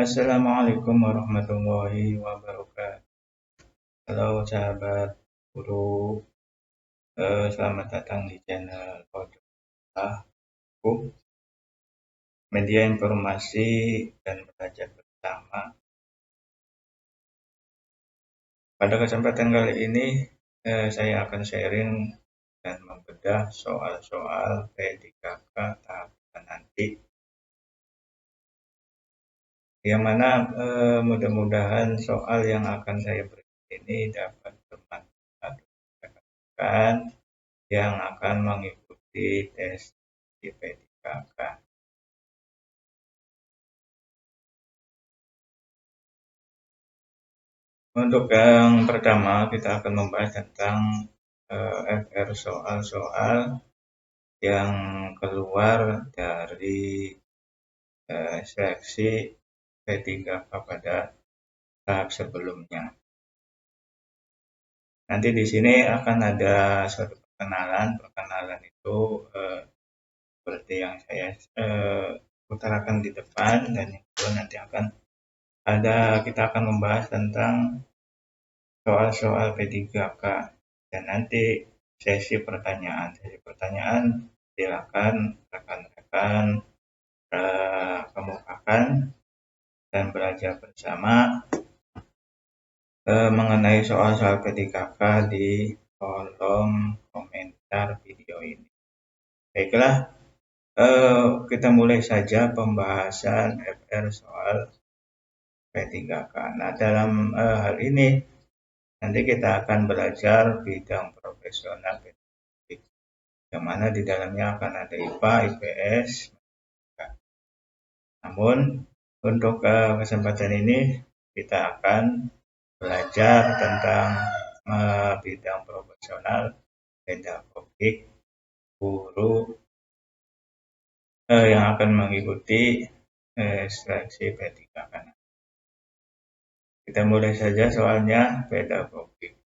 Assalamualaikum warahmatullahi wabarakatuh. Halo sahabat guru, selamat datang di channel Podcastku, media informasi dan belajar bersama. Pada kesempatan kali ini, saya akan sharing dan membedah soal-soal P3K tahapan nanti, yang mana mudah-mudahan soal yang akan saya berikan ini dapat bermanfaat rekan-rekan yang akan mengikuti tes di P3K. Untuk yang pertama, kita akan membahas tentang FR soal-soal yang keluar dari seleksi P3K pada tahap sebelumnya. Nanti di sini akan ada suatu perkenalan. Perkenalan itu seperti yang saya utarakan di depan, dan itu nanti kita akan membahas tentang soal-soal P3K, dan nanti sesi pertanyaan. Silakan rekan-rekan kemukakan dan belajar bersama mengenai soal-soal P3K di kolom komentar video ini. Baiklah, kita mulai saja pembahasan FR soal P3K. Nah, dalam hal ini nanti kita akan belajar bidang profesional P3K, yang mana di dalamnya akan ada IPA, IPS. Namun untuk kesempatan ini kita akan belajar tentang bidang profesional pedagogik guru yang akan mengikuti seleksi P3K. Kita mulai saja soalnya pedagogik.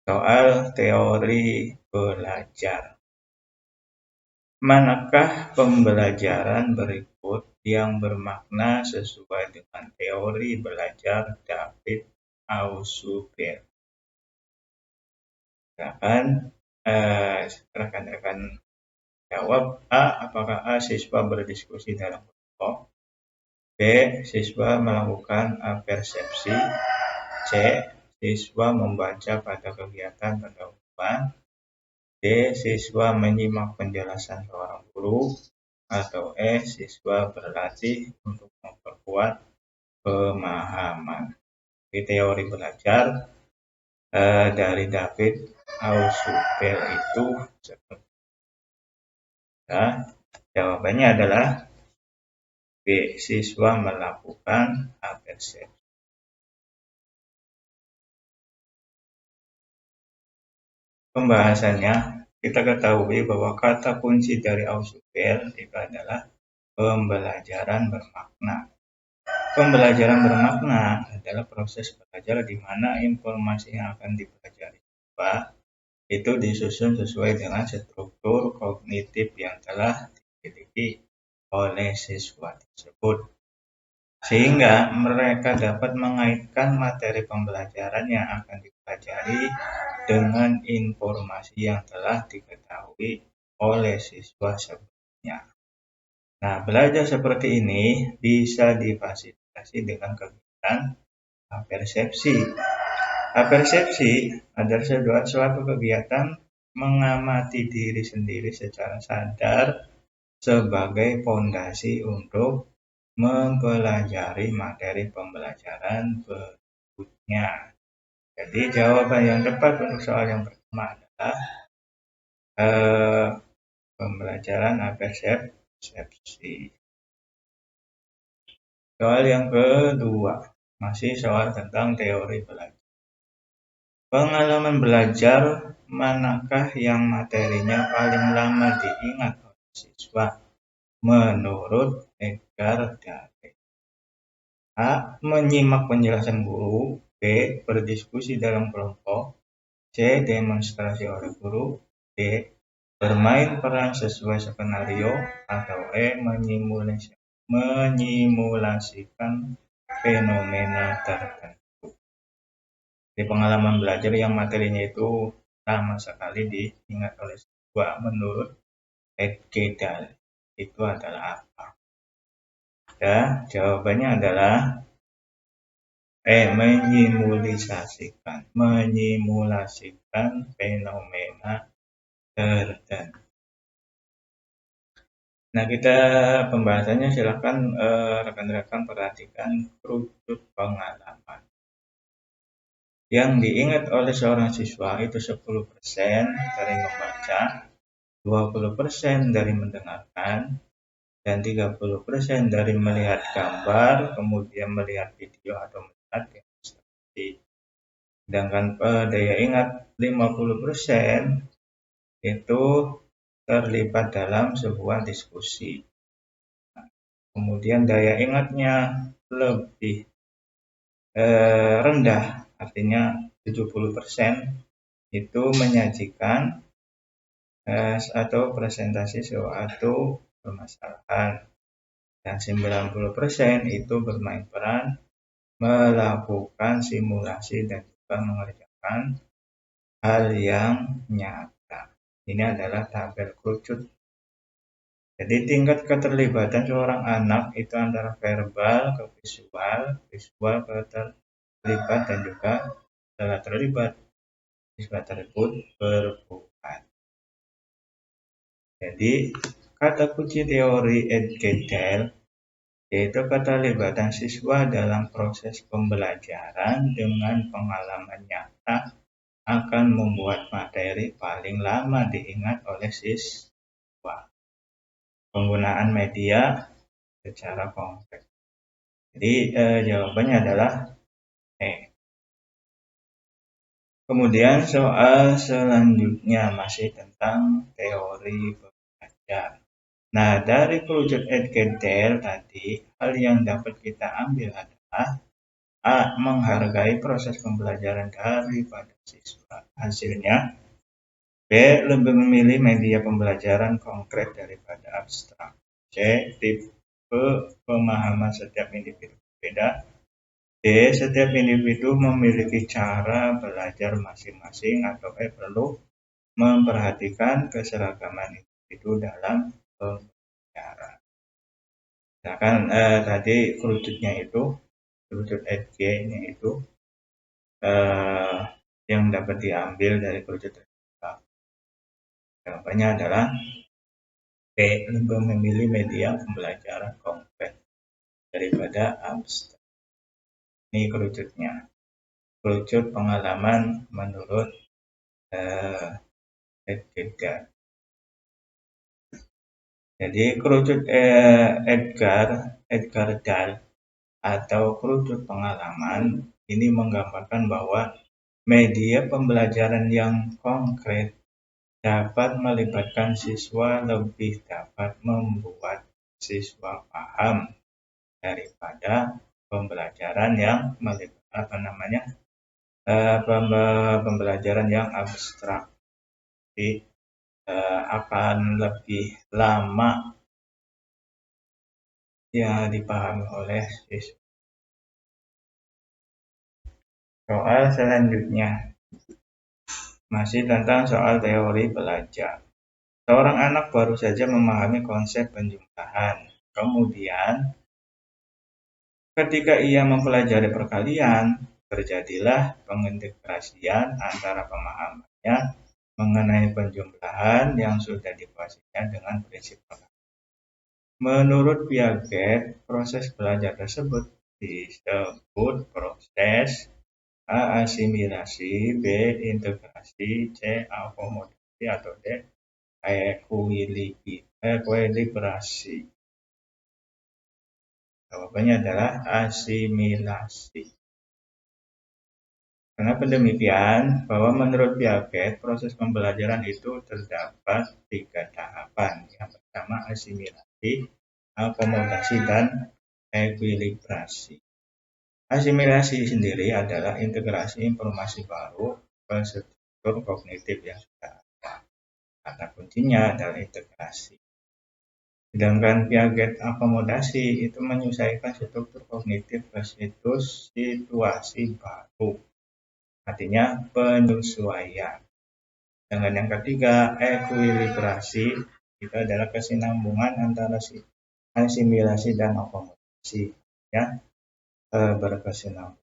Soal teori belajar. Manakah pembelajaran berikut yang bermakna sesuai dengan teori belajar David Ausubel? Silakan rekan-rekan jawab. A. Apakah A. Siswa berdiskusi dalam kelompok? B. Siswa melakukan persepsi. C. Siswa membaca pada kegiatan pendahuluan. D. Siswa menyimak penjelasan seorang guru. Atau E. Siswa berlatih untuk memperkuat pemahaman. Di teori belajar dari David Ausubel itu seperti jawabannya adalah B. Siswa melakukan persepsi. Pembahasannya, kita ketahui bahwa kata kunci dari Ausubel itu adalah pembelajaran bermakna. Pembelajaran bermakna adalah proses belajar di mana informasi yang akan dipelajari itu disusun sesuai dengan struktur kognitif yang telah dimiliki oleh siswa tersebut, sehingga mereka dapat mengaitkan materi pembelajaran yang akan dipelajari dengan informasi yang telah diketahui oleh siswa sebelumnya. Nah, belajar seperti ini bisa difasilitasi dengan kegiatan persepsi. Persepsi adalah suatu kegiatan mengamati diri sendiri secara sadar sebagai fondasi untuk mempelajari materi pembelajaran berikutnya. Jadi jawaban yang tepat untuk soal yang pertama adalah pembelajaran persepsi. Soal yang kedua, masih soal tentang teori belajar. Pengalaman belajar manakah yang materinya paling lama diingat oleh siswa menurut Edgar Dale? A. Menyimak penjelasan guru. B. Berdiskusi dalam kelompok. C. Demonstrasi oleh guru. D. Bermain peran sesuai skenario. Atau E. Menyimulasi menyimulasikan fenomena tertentu. Di pengalaman belajar yang materinya itu lama sekali diingat oleh siswa menurut Edgedal itu adalah apa? Ya, jawabannya adalah menyimulasikan fenomena tertentu. Nah, kita pembahasannya silakan rekan-rekan perhatikan kerucut pengalaman. Yang diingat oleh seorang siswa itu 10% dari membaca, 20% dari mendengarkan, dan 30% dari melihat gambar, kemudian melihat video atau melihat demonstrasi. Sedangkan daya ingat 50% itu terlibat dalam sebuah diskusi. Kemudian daya ingatnya lebih rendah, artinya 70% itu menyajikan atau presentasi suatu permasalahan, dan 90% itu bermain peran melakukan simulasi dan juga mengerjakan hal yang nyata. Ini adalah tabel kerucut. Jadi tingkat keterlibatan seorang anak itu antara verbal ke visual, visual ke terlibat, dan juga setelah terlibat siswa tersebut berbuat. Jadi kata kunci teori Edgedal yaitu keterlibatan siswa dalam proses pembelajaran dengan pengalaman nyata akan membuat materi paling lama diingat oleh siswa. Penggunaan media secara konkret. Jadi jawabannya adalah E. Kemudian soal selanjutnya masih tentang teori belajar. Nah, dari kerucut Edgedal tadi, hal yang dapat kita ambil adalah A. Menghargai proses pembelajaran daripada siswa. Hasilnya B. Lebih memilih media pembelajaran konkret daripada abstrak. C. Tipe pemahaman setiap individu berbeda. D. Setiap individu memiliki cara belajar masing-masing. Atau E. Perlu memperhatikan keseragaman individu dalam pembelajaran. Nah, kan tadi kerucutnya itu, kerucut Edge-nya itu yang dapat diambil dari kerucut tersebut. Jawabannya adalah B. Lebih memilih media pembelajaran konkret daripada abstrak. Ini kerucutnya. Kerucut pengalaman menurut Edgar. Jadi kerucut Edgar Dal atau kerucut pengalaman ini menggambarkan bahwa media pembelajaran yang konkret dapat melibatkan siswa lebih dapat membuat siswa paham daripada pembelajaran yang pembelajaran yang abstrak. Jadi akan lebih lama ya dipahami oleh siswa. Soal selanjutnya masih tentang soal teori belajar. Seorang anak baru saja memahami konsep penjumlahan. Kemudian ketika ia mempelajari perkalian, terjadilah pengintegrasian antara pemahamannya mengenai penjumlahan yang sudah dikuasainya dengan prinsip perkalian. Menurut Piaget, proses belajar tersebut disebut proses A. Asimilasi, B. Integrasi, C. Akomodasi, atau D. Ekuilibrasi. Jawabannya adalah asimilasi. Kenapa demikian? Bahwa menurut Piaget, proses pembelajaran itu terdapat 3 tahapan. Yang pertama asimilasi, akomodasi, dan ekuilibrasi. Asimilasi sendiri adalah integrasi informasi baru ke struktur kognitif yang sudah ada. Kata kuncinya adalah integrasi. Sedangkan Piaget akomodasi itu menyesuaikan struktur kognitif ke situasi baru. Artinya penyesuaian. Dengan yang ketiga, ekuilibrasi itu adalah kesinambungan antara asimilasi dan akomodasi, ya, berkesinambungan.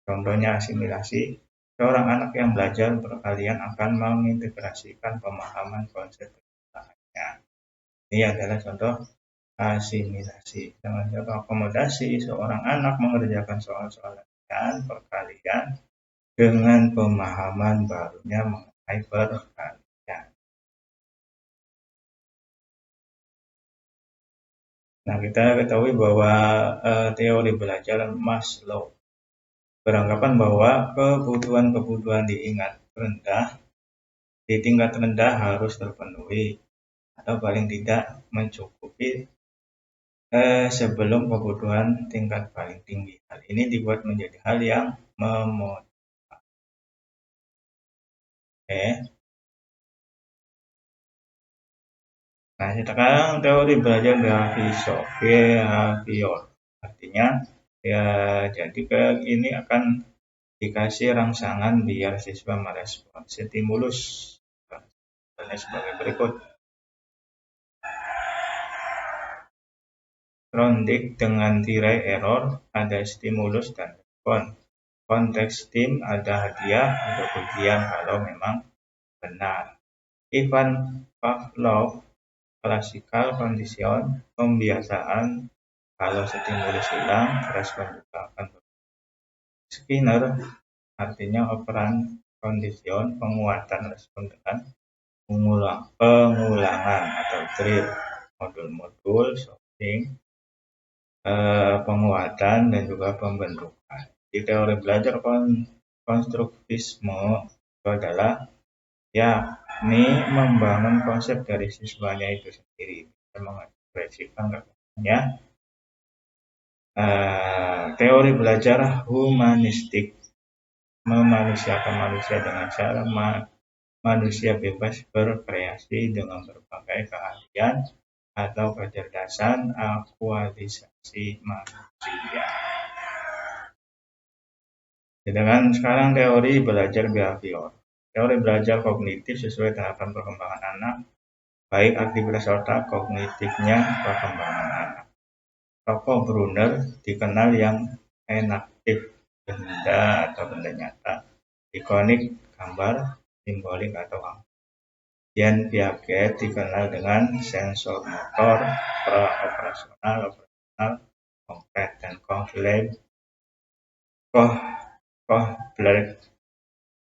Contohnya asimilasi, seorang anak yang belajar berkalian akan mengintegrasikan pemahaman konsep penggunaannya. Ini adalah contoh asimilasi. Dengan contoh akomodasi, seorang anak mengerjakan soal-soal latihan perkalian dengan pemahaman barunya mengenai perkalian. Nah, kita ketahui bahwa teori belajar Maslow beranggapan bahwa kebutuhan-kebutuhan di tingkat rendah harus terpenuhi atau paling tidak mencukupi sebelum kebutuhan tingkat paling tinggi. Hal ini dibuat menjadi hal yang memotivasi. Nah, sekarang teori belajar behavior. Artinya, ya, jadi ini akan dikasih rangsangan biar siswa merespon stimulus. Sebagai berikut. Rondik dengan tirai error, ada stimulus dan respon. Konteks tim ada hadiah untuk ujian kalau memang benar. Ivan Pavlov, classical condition, pembiasaan, kalau stimulus hilang, respon juga akan berubah. Skinner, artinya operan condition, penguatan respon dengan pengulangan atau drill, modul-modul, sorting, penguatan dan juga pembentukan. Di teori belajar konstruktivisme itu adalah yakni membangun konsep dari siswanya itu sendiri, bisa mengekspresikan gagasannya. Teori belajar humanistik memanusiakan manusia dengan cara manusia bebas berkreasi dengan berbagai keahlian atau kecerdasan akualisasi manusia. Sedangkan sekarang teori belajar behavior. Teori belajar kognitif sesuai tahapan perkembangan anak, baik aktivitas otak kognitifnya perkembangan anak. Tokoh Brunner dikenal yang enaktif, benda atau benda nyata, ikonik, gambar, simbolik atau angka. Jan Piaget dikenal dengan sensor motor, operasional, konkret, dan Kohler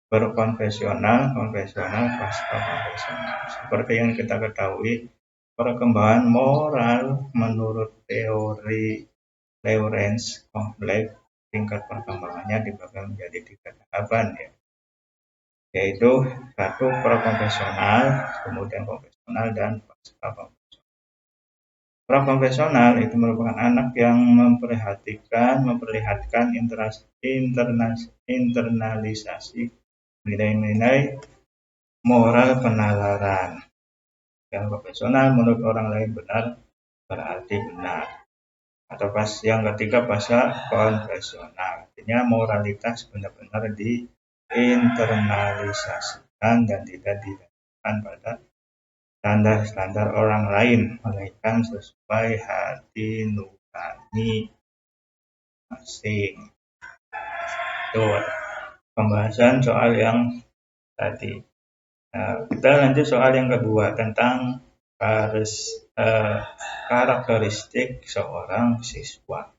berkonvensional, pasca konvensional. Seperti yang kita ketahui, perkembangan moral menurut teori Lawrence Kohlberg, tingkat perkembangannya dibagi menjadi 3 tahapan, yaitu 1 prakonvensional, kemudian konvensional, dan pasca konvensional. Prakonvensional itu merupakan anak yang memperlihatkan internalisasi nilai-nilai moral penalaran. Yang konvensional menurut orang lain benar berarti benar. Atau yang ketiga pasca konvensional, artinya moralitas benar-benar diinternalisasikan dan tidak didasarkan pada standar-standar orang lain, melainkan sesuai hati nurani masing. Itu pembahasan soal yang tadi. Nah, kita lanjut soal yang kedua tentang karakteristik seorang siswa.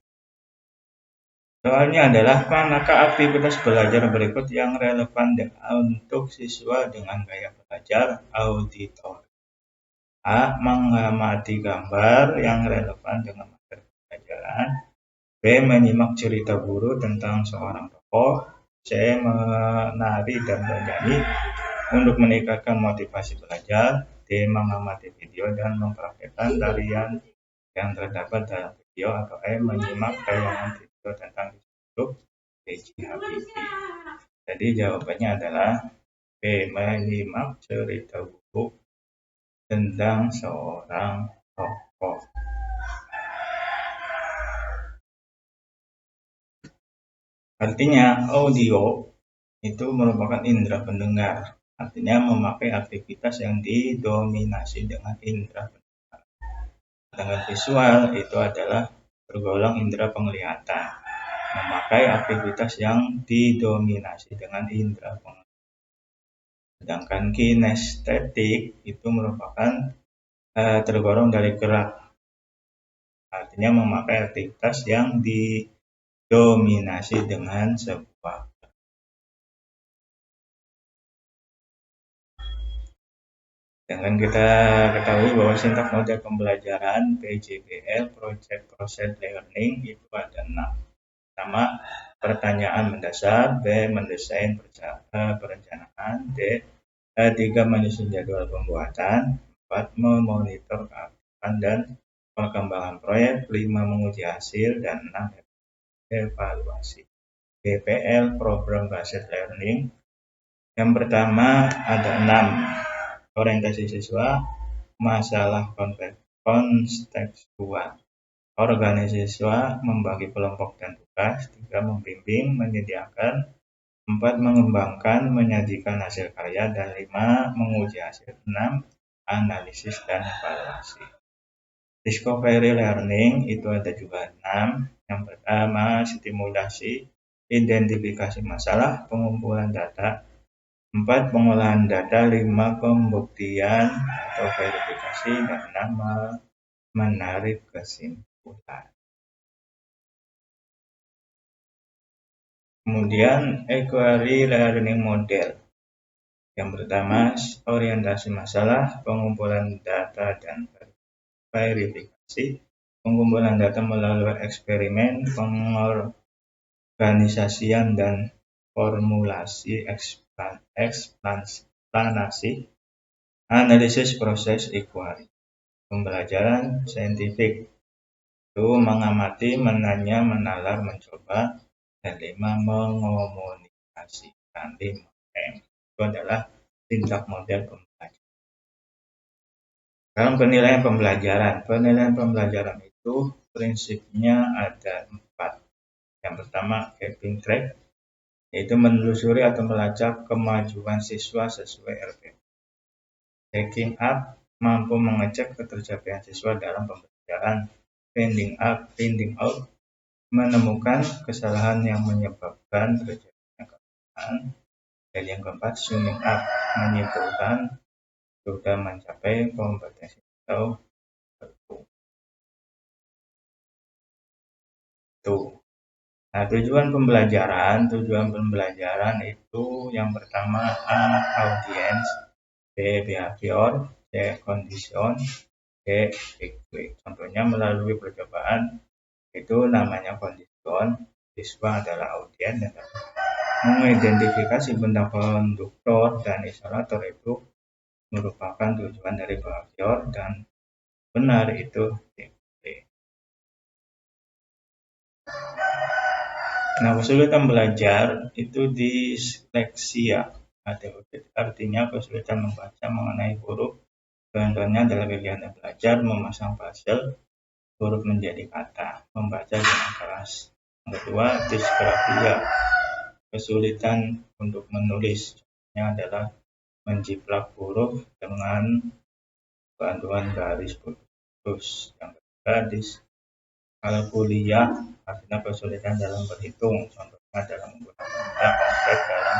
Soalnya adalah manakah aktivitas belajar berikut yang relevan untuk siswa dengan gaya belajar auditor? A. Mengamati gambar yang relevan dengan materi pelajaran. B. Menyimak cerita guru tentang seorang tokoh. C. Menari dan bernyanyi untuk meningkatkan motivasi belajar. D. Mengamati video dan mempraktikkan tarian yang terdapat dalam video. Atau E. Menyimak tayangan video tentang hidup B.J. Habibie. Jadi jawabannya adalah B. Menyimak cerita guru tentang seorang tokoh. pokok. Artinya audio itu merupakan indera pendengar. Artinya memakai aktivitas yang didominasi dengan indera pendengar. Sedangkan visual itu adalah tergolong indera penglihatan, memakai aktivitas yang didominasi dengan indera penglihatan. Sedangkan kinestetik itu merupakan tergolong dari gerak, artinya memakai aktivitas yang didominasi dengan sebuah. Dengan kita ketahui bahwa sintak model pembelajaran PJBL, Project Process Learning, itu ada 6. Pertama, pertanyaan mendasar, B, mendesain perencanaan, D, 3, menyusun jadwal pembuatan, 4, memonitor keaktifan dan perkembangan proyek, 5, menguji hasil, dan 6, evaluasi. BPL, Program Based Learning. Yang pertama ada 6. Orientasi siswa, masalah kontekstual. Organisasi siswa, membagi kelompok dan tugas. 3, membimbing, menyediakan. 4, mengembangkan, menyajikan hasil karya. Dan 5, menguji hasil. 6, analisis dan evaluasi. Discovery learning itu ada juga 6. Yang pertama, stimulasi, identifikasi masalah, pengumpulan data. 4, pengolahan data. 5, pembuktian atau verifikasi. Dan 6, menarik kesimpulan. Kemudian inquiry learning model. Yang pertama, orientasi masalah, pengumpulan data dan verifikasi. Pengumpulan data melalui eksperimen, pengorganisasian dan formulasi eksplanasi. Analisis proses inquiry. Pembelajaran saintifik itu mengamati, menanya, menalar, mencoba. Dan 5, mengomunikasikan. 5M itu adalah tindak model pembelajaran. Dalam penilaian pembelajaran itu prinsipnya ada 4. Yang pertama, keeping track, yaitu menelusuri atau melacak kemajuan siswa sesuai RPP. Checking up, mampu mengecek ketercapaian siswa dalam pembelajaran. Finding out, menemukan kesalahan yang menyebabkan terjadinya kesalahan. Dan yang keempat, summing up, menyimpulkan sudah mencapai kompetensi atau itu. Nah, tujuan pembelajaran itu yang pertama A, audience, B, behavior, C, condition, D, equate. Contohnya melalui percobaan itu namanya condition, siswa adalah audiens, dan mengidentifikasi benda konduktor dan isolator itu merupakan tujuan dari behavior, dan benar itu equate. Nah, kesulitan belajar itu disleksia, artinya kesulitan membaca mengenai huruf. Contohnya adalah kegiatan belajar memasang puzzle huruf menjadi kata, membaca dengan keras. Yang kedua, disgrafia, kesulitan untuk menulis. Contohnya adalah menjiplak huruf dengan bantuan garis putus. Yang ketiga, diskalkulia, artinya kesulitan dalam berhitung. Contohnya adalah menggunakan benda kompleks dalam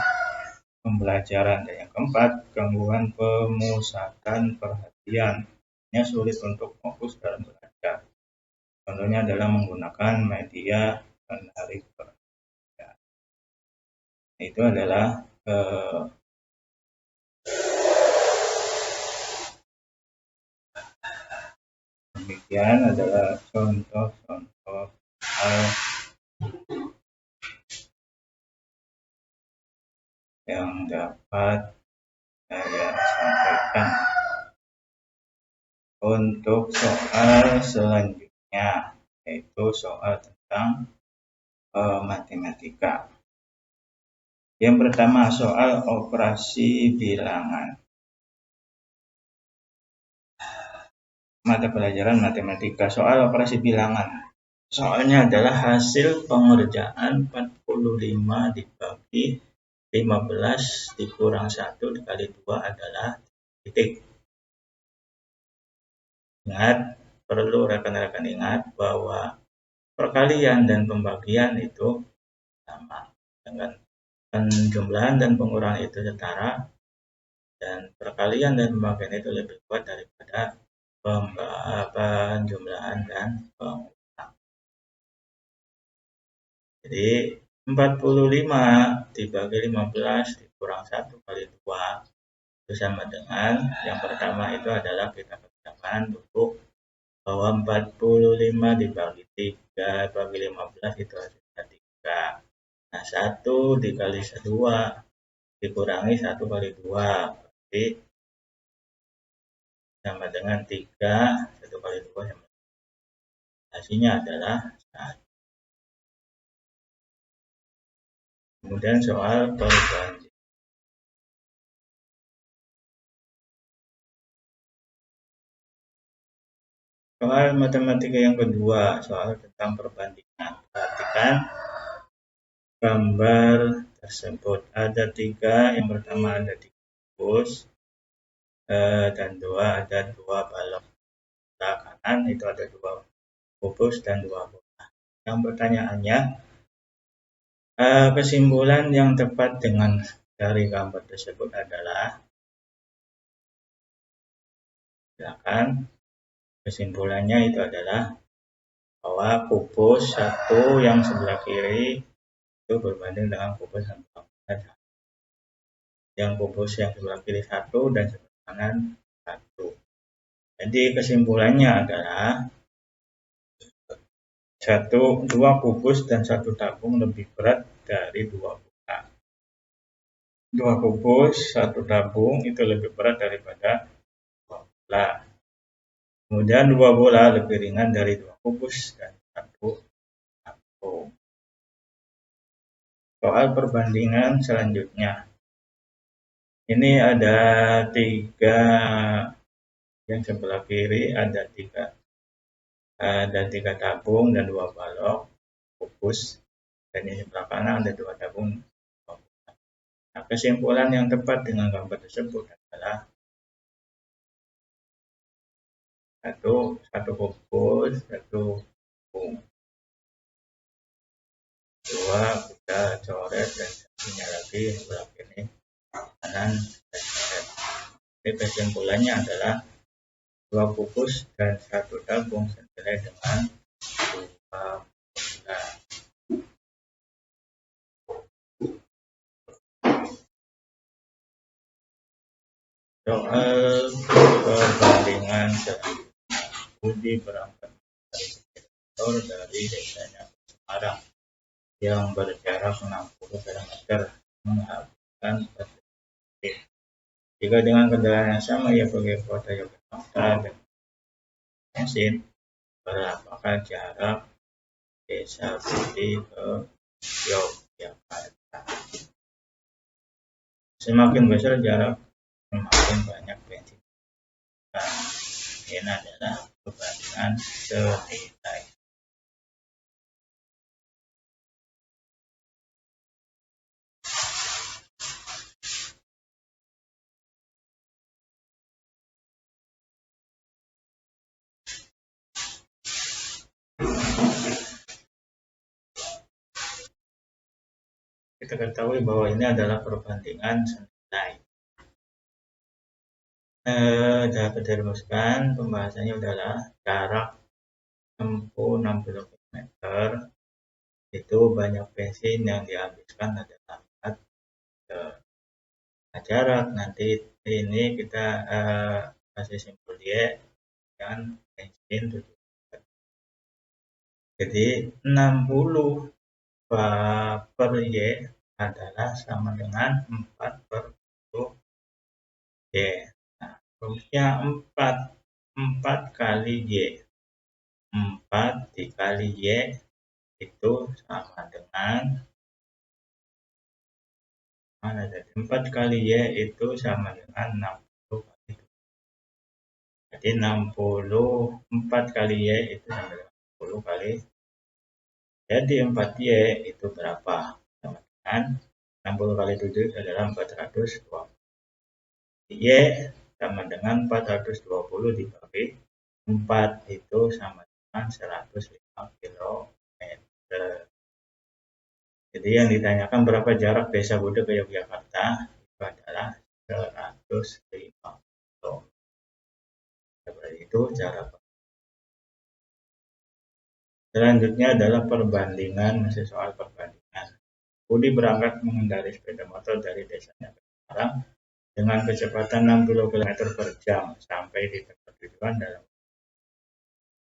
pembelajaran. Dan yang keempat, gangguan pemusatan perhatian, sulit untuk fokus dalam belajar. Contohnya adalah menggunakan media penarik perhatian. Itu adalah demikian adalah contoh-contoh hal yang dapat saya sampaikan. Untuk soal selanjutnya, yaitu soal tentang matematika. Yang pertama, soal operasi bilangan. mata pelajaran matematika, soal operasi bilangan. Soalnya adalah hasil pengerjaan 45 dibagi 15 dikurang 1 dikali 2 adalah titik. Ingat, perlu rekan-rekan ingat bahwa perkalian dan pembagian itu sama. Dengan penjumlahan dan pengurangan itu setara, dan perkalian dan pembagian itu lebih kuat daripada penjumlahan dan pengurangan. Jadi 45 dibagi 15 dikurang 1 kali 2 itu sama dengan yang pertama itu adalah kita kerjakan untuk bahwa 45 dibagi 3 bagi 15 itu hasilnya 3. Nah 1 dikali 2 dikurangi 1 kali 2 berarti sama dengan 3. 1 kali 2 sama. Hasilnya adalah 1. Kemudian soal perbandingan. Soal matematika yang kedua, soal tentang perbandingan. Perhatikan gambar tersebut. Ada 3, yang pertama ada 3 kubus, dan ada 2 balok. Sebelah kanan itu ada 2 kubus dan 2 bola. Yang pertanyaannya, kesimpulan yang tepat dari gambar tersebut adalah, silakan, kesimpulannya itu adalah bahwa kubus 1 yang sebelah kiri itu berbanding dengan kubus yang sebelah kanan. Yang kubus yang sebelah kiri 1 dan sebelah kanan 1. Jadi kesimpulannya adalah 2 kubus dan 1 tabung lebih berat dari 2 bola. 2 kubus, 1 tabung itu lebih berat daripada 2 bola. Kemudian 2 bola lebih ringan dari 2 kubus dan 1 tabung. Soal perbandingan selanjutnya. Ini ada 3, yang sebelah kiri ada 3 tabung dan 2 balok kubus, dan yang sebelah kanan ada 2 tabung. Nah, kesimpulan yang tepat dengan gambar tersebut adalah satu kubus, 1 tabung. 2 kita coret dan satunya lagi yang sebelah kiri kanan kita coret. Jadi kesimpulannya adalah 2 kubus dan 1 tabung senilai dengan 2 bola. Soal perbandingan selanjutnya. Budi berangkat dari kantor dari desanya Semarang yang berjarak 60 km menghabiskan 4 menit. Jika dengan kendaraan yang sama ia pergi ke kota Yogyakarta dan bensin, berapakah jarak desa Budi ke Yogyakarta? Semakin besar jarak, semakin banyak bensin. Nah, ini adalah perbandingan senilai. Kita ketahui bahwa ini adalah perbandingan senilai. Dapat dirumuskan, pembahasannya adalah jarak tempuh 60 km itu banyak bensin yang dihabiskan adalah 4 liter. Nah, jarak nanti ini kita kasih simpul Y dan bensin 7 liter. Jadi 60 per Y adalah sama dengan 4 per 10 Y. Nah, rumusnya 4 kali Y. 4 dikali Y itu sama dengan 4 kali Y itu sama dengan 60 kali 7. Jadi 64 kali Y itu sama dengan 10 kali. Jadi 4Y itu berapa? Sama dengan 60 kali 7 adalah 420. Y sama dengan 420 dibagi 4 itu sama dengan 105 km. Jadi yang ditanyakan berapa jarak Desa Buda ke Yogyakarta itu adalah 105 km. Seperti itu cara. Selanjutnya adalah perbandingan, masih soal perbandingan. Budi berangkat mengendarai sepeda motor dari desanya ke Semarang dengan kecepatan 60 km per jam sampai di tempat tujuan dalam.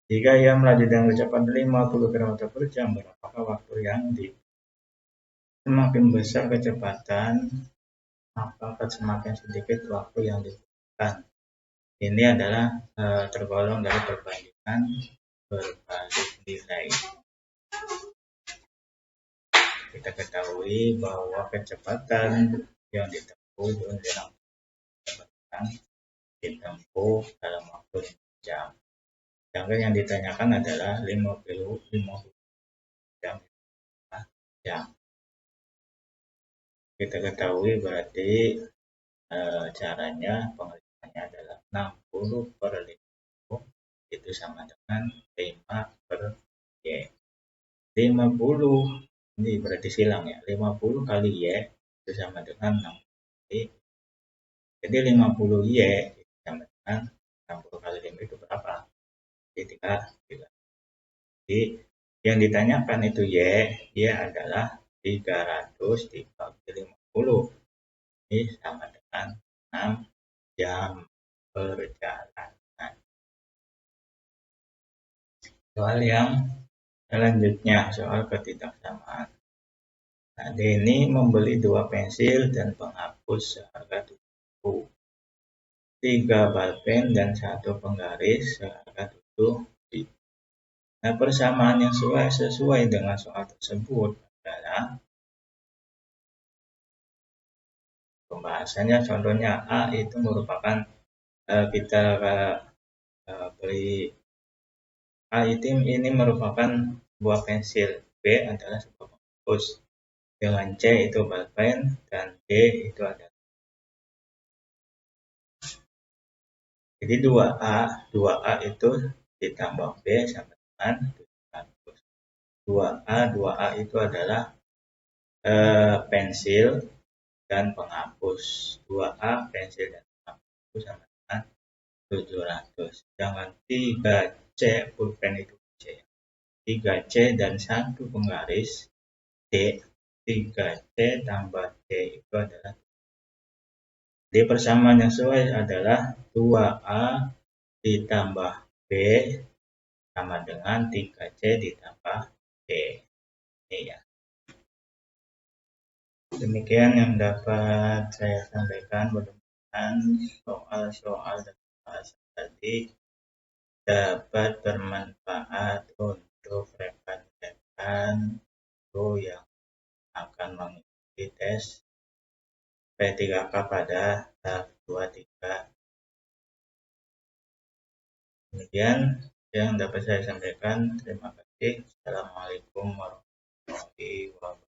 Jika ia melaju dengan kecepatan 50 km per jam, berapakah waktu yang di semakin besar kecepatan, maka semakin sedikit waktu yang dibutuhkan. Ini adalah tergolong dari perbandingan berbalik nilai. Kita ketahui bahwa kecepatan yang ditempuh dalam kecepatan ditempuh dalam waktu 5 jam. Sedangkan yang ditanyakan adalah 50 jam. Kita ketahui berarti caranya pengalihannya adalah 60 per 50 itu sama dengan 5 per Y. 50 ini berarti silang ya, 50 kali Y itu sama dengan 60 kali. Jadi 50 Y itu sama dengan 60 kali 5 itu berapa? Jadi 3. Jadi yang ditanyakan itu Y adalah 300 dibagi 50. Ini sama dengan 6 jam perjalanan. Soal yang selanjutnya, soal ketidaksamaan. Nah, Denny membeli 2 pensil dan penghapus seharga 7.000, 3 balpen dan 1 penggaris seharga 7.000. Nah, persamaan yang sesuai dengan soal tersebut adalah pembahasannya. Contohnya A itu merupakan kita beli A itu ini merupakan buah pensil, B adalah sebuah penghapus, dengan C itu balpen dan D itu adalah. Jadi 2A itu ditambah B sama dengan 700. 2A itu adalah pensil dan penghapus. 2A pensil dan penghapus itu sama dengan 700. Sedangkan 3C pulpen itu C. 3C dan 1 penggaris D. 3C tambah D itu adalah. Jadi persamaan yang sesuai adalah 2A ditambah B sama dengan 3C ditambah D. Ini ya. Demikian yang dapat saya sampaikan. Mudah-mudahan soal-soal dan pembahasan tadi dapat bermanfaat untuk rekan-rekan yang akan mengikuti tes P3K pada tahap 2-3. Demikian yang dapat saya sampaikan. Terima kasih. Assalamualaikum warahmatullahi wabarakatuh.